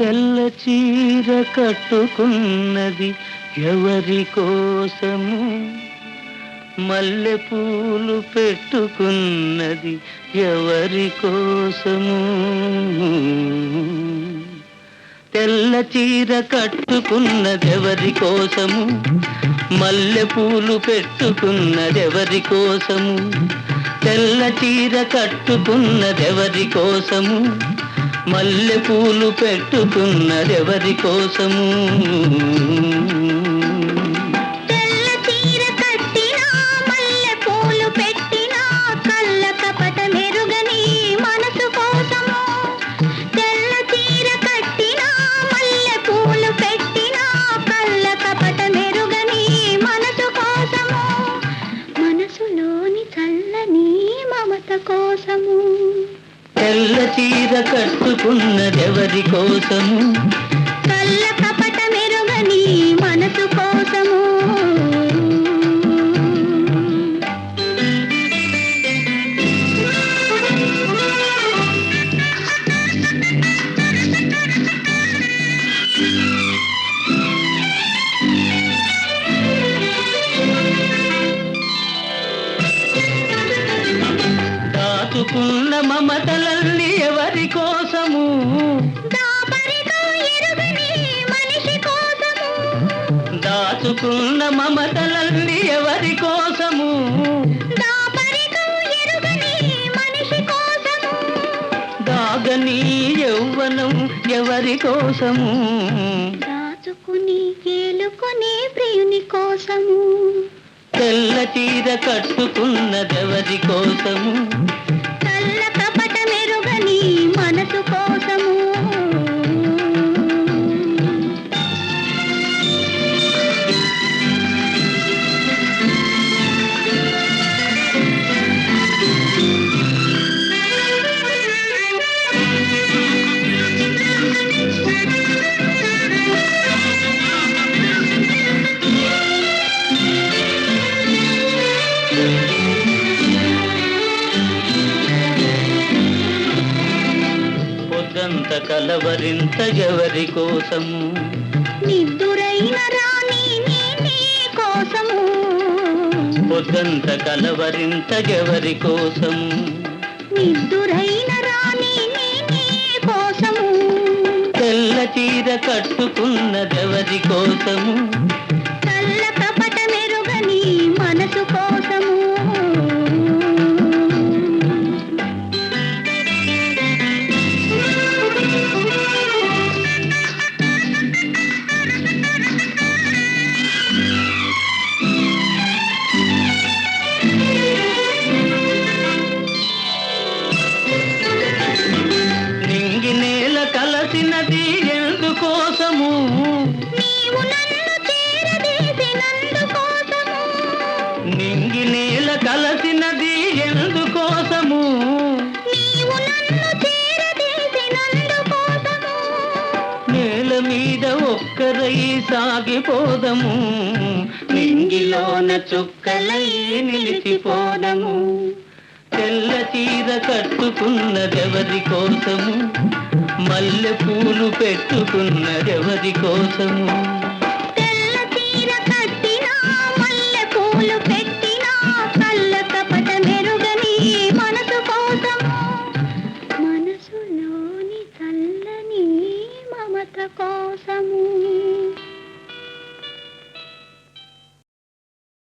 తెల్ల చీర కట్టుకున్నది ఎవరి కోసము, మల్లె పూలు పెట్టుకున్నది ఎవరి కోసము. తెల్ల చీర కట్టుకున్నదెవరి కోసము, మల్లె పూలు పెట్టుకున్నదెవరి కోసము. తెల్ల చీర కట్టుకున్నదెవరి కోసము, మల్లె పూలు పెట్టుకున్నదెవరి కోసము. తెల్ల చీర కట్టినా మల్లె పూలు పెట్టినా కళ్ళ కపట మెరుగని మనసు కోసము. తెల్ల చీర కట్టినా మల్లె పూలు పెట్టినా కళ్ళ కపట మెరుగని మనసు కోసము. మనసులోని చల్లని మమత కోసము. తెల్ల చీర కట్టుకున్నదెవరి కోసము, కళ్ళ కపట మెరుగని మనసు కోసము. దాచుకున్న మమతలన్నీ ఎవరి కోసము, దాపరిగా ఎరుగని మనిషి కోసము. దాచుకున్న మమతలన్నీ ఎవరి కోసము, దాపరిగా ఎరుగని మనిషి కోసము. దాగని యౌవనం ఎవరి కోసము, దాచుకుని ఏలుకొని ప్రియుని కోసము. తెల్ల చీర కట్టుకున్నదెవరి కోసము, కళ్ళ కపట మెరుగని మనసు కోసము. పొద్దంత కలవరింత ఎవరి కోసము, నిద్దురైన రాణి నీ కోసము. పొద్దంత కలవరింత ఎవరి కోసము, నిద్దురైన రాణి నీ కోసము. తెల్ల చీర కట్టుకున్నదెవరి కోసము, కళ్ళ కపట మెరుగని మనసు కోసము. నింగి నేల కలసినది ఎందుకోసము, నీవు నన్ను చేరదీసినందుకోసము. నింగి నేల కలసినది ఎందుకోసము, నీవు నన్ను చేరదీసినందుకోసము. నేల మీద ఒక్కరై సాగిపోదము, నింగిలోన చుక్కలై నిలిచిపోదము. తెల్ల చీర కట్టుకున్నదెవరి కోసము, మల్లె పూలు పెట్టుకున్నదెవరి కోసము. తెల్ల చీర కట్టినా మల్లె పూలు పెట్టినా కళ్ళ కపట మెరుగని మనసు కోసము. మనసులోని చల్లని మమత కోసము.